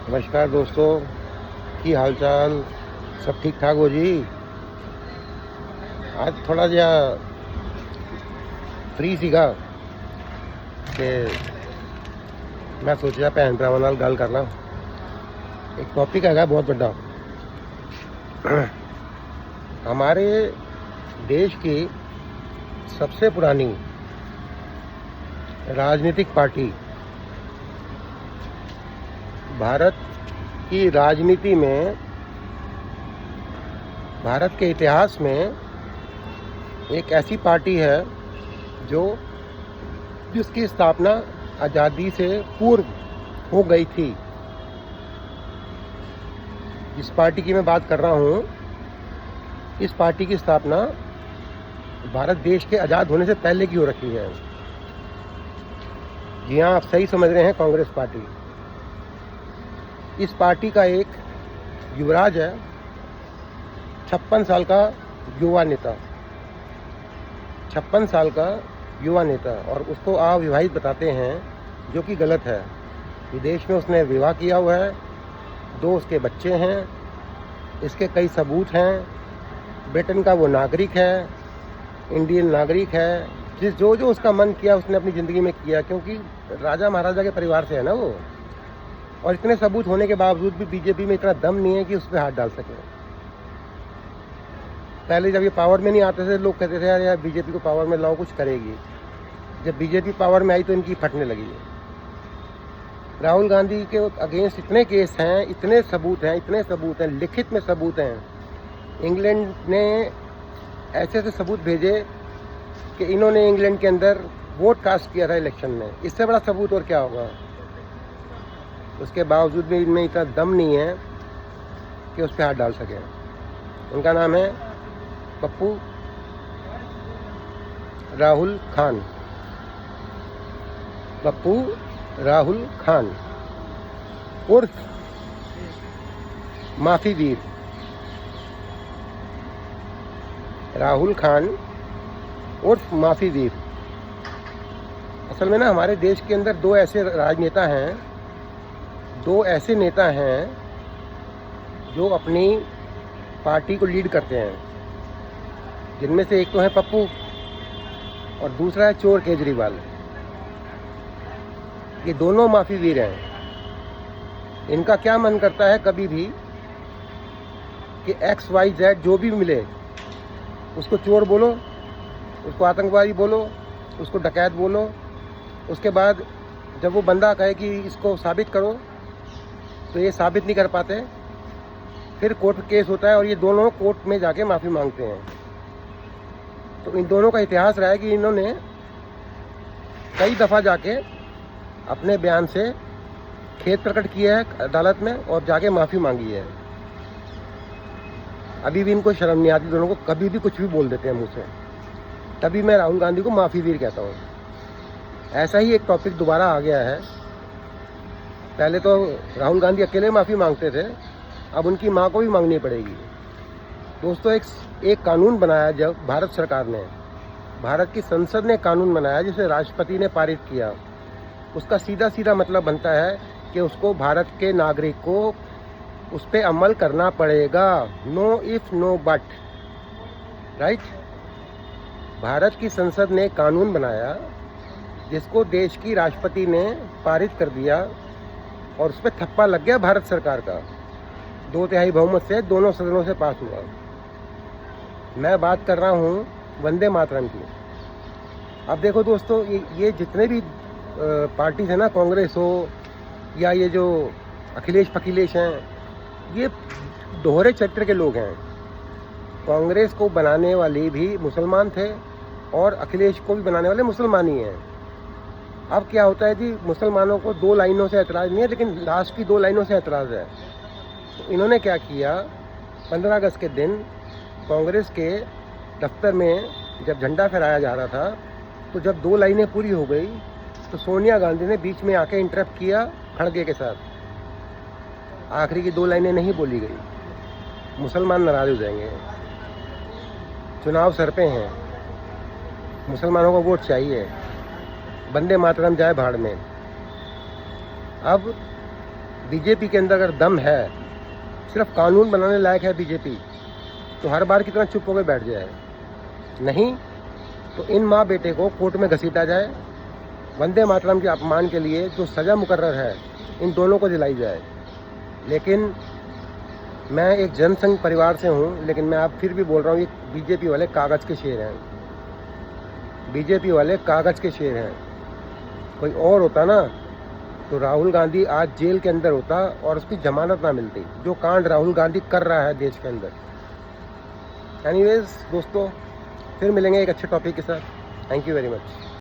नमस्कार दोस्तों, की हालचाल। सब ठीक ठाक हो जी। आज थोड़ा जिहा फ्री सीगा कि मैं सोचा भैन भरावां नाल गल कर ला। एक टॉपिक हैगा बहुत बड़ा। हमारे देश की सबसे पुरानी राजनीतिक पार्टी भारत की राजनीति में, भारत के इतिहास में एक ऐसी पार्टी है जिसकी स्थापना आज़ादी से पूर्व हो गई थी। जिस पार्टी की मैं बात कर रहा हूँ, इस पार्टी की स्थापना भारत देश के आज़ाद होने से पहले की हो रखी है। जी हाँ, आप सही समझ रहे हैं, कांग्रेस पार्टी। इस पार्टी का एक युवराज है, 56 साल का युवा नेता, 56 साल का युवा नेता, और उसको अविवाहित बताते हैं, जो कि गलत है। विदेश में उसने विवाह किया हुआ है, 2 उसके बच्चे हैं, इसके कई सबूत हैं। ब्रिटेन का वो नागरिक है, इंडियन नागरिक है। जो उसका मन किया उसने अपनी ज़िंदगी में किया, क्योंकि राजा महाराजा के परिवार से है ना वो। और इतने सबूत होने के बावजूद भी बीजेपी में इतना दम नहीं है कि उस पर हाथ डाल सके। पहले जब ये पावर में नहीं आते थे, लोग कहते थे यार बीजेपी को पावर में लाओ, कुछ करेगी। जब बीजेपी पावर में आई तो इनकी फटने लगी। राहुल गांधी के अगेंस्ट इतने केस हैं, इतने सबूत हैं, लिखित में सबूत हैं। इंग्लैंड ने ऐसे ऐसे सबूत भेजे कि इन्होंने इंग्लैंड के अंदर वोट कास्ट किया था इलेक्शन में। इससे बड़ा सबूत और क्या होगा। उसके बावजूद भी इनमें इतना दम नहीं है कि उस पर हाथ डाल सके। उनका नाम है पप्पू राहुल खान। पप्पू राहुल खान उर्फ माफी वीर। राहुल खान उर्फ माफी वीर। असल में ना, हमारे देश के अंदर 2 ऐसे राजनेता हैं, 2 ऐसे नेता हैं जो अपनी पार्टी को लीड करते हैं। जिनमें से एक तो है पप्पू और दूसरा है चोर केजरीवाल। ये दोनों माफी वीर हैं। इनका क्या मन करता है कभी भी कि XYZ जो भी मिले उसको चोर बोलो, उसको आतंकवादी बोलो, उसको डकैत बोलो। उसके बाद जब वो बंदा कहे कि इसको साबित करो, तो ये साबित नहीं कर पाते। फिर कोर्ट केस होता है और ये दोनों कोर्ट में जाके माफ़ी मांगते हैं। तो इन दोनों का इतिहास रहा है कि इन्होंने कई दफ़ा जाके अपने बयान से खेद प्रकट किया है अदालत में और जाके माफ़ी मांगी है। अभी भी इनको शर्म नहीं आती, दोनों को कभी भी कुछ भी बोल देते हैं मुँह से। तभी मैं राहुल गांधी को माफ़ी वीर कहता हूँ। ऐसा ही एक टॉपिक दोबारा आ गया है। पहले तो राहुल गांधी अकेले माफ़ी मांगते थे, अब उनकी माँ को भी मांगनी पड़ेगी। दोस्तों, एक कानून बनाया जब भारत सरकार ने, भारत की संसद ने कानून बनाया जिसे राष्ट्रपति ने पारित किया। उसका सीधा सीधा मतलब बनता है कि उसको भारत के नागरिक को उस पर अमल करना पड़ेगा। No if no but, right. Bharat की संसद ने कानून बनाया जिसको देश की राष्ट्रपति ने पारित कर दिया और उस पर थप्पा लग गया भारत सरकार का। 2/3 बहुमत से दोनों सदनों से पास हुआ। मैं बात कर रहा हूँ वंदे मातरम की। अब देखो दोस्तों, ये जितने भी पार्टीज है ना, कांग्रेस हो या ये जो अखिलेश फकीलेश हैं, ये दोहरे चरित्र के लोग हैं। कांग्रेस को बनाने वाले भी मुसलमान थे और अखिलेश को भी बनाने वाले मुसलमान ही हैं। अब क्या होता है जी, मुसलमानों को 2 लाइनों से एतराज़ नहीं है, लेकिन लास्ट की 2 लाइनों से एतराज़ है। तो इन्होंने क्या किया, 15 अगस्त के दिन कांग्रेस के दफ्तर में जब झंडा फहराया जा रहा था, तो जब 2 लाइनें पूरी हो गई तो सोनिया गांधी ने बीच में आके इंटरप्ट किया खड़गे के साथ। आखिरी की 2 लाइनें नहीं बोली गई। मुसलमान नाराज हो जाएंगे। चुनाव सर पे हैं, मुसलमानों को वोट चाहिए। वंदे मातरम जाए भाड़ में। अब बीजेपी के अंदर अगर दम है, सिर्फ कानून बनाने लायक है बीजेपी, तो हर बार की तरह चुप होकर बैठ जाए। नहीं तो इन माँ बेटे को कोर्ट में घसीटा जाए, वंदे मातरम के अपमान के लिए जो सज़ा मुकर्रर है इन दोनों को दिलाई जाए। लेकिन मैं एक जनसंघ परिवार से हूँ, लेकिन मैं आप फिर भी बोल रहा हूँ, ये बीजेपी वाले कागज़ के शेर हैं, बीजेपी वाले कागज़ के शेर हैं। कोई और होता ना तो राहुल गांधी आज जेल के अंदर होता और उसकी जमानत ना मिलती, जो कांड राहुल गांधी कर रहा है देश के अंदर। एनीवेज दोस्तों, फिर मिलेंगे एक अच्छे टॉपिक के साथ। Thank you very much.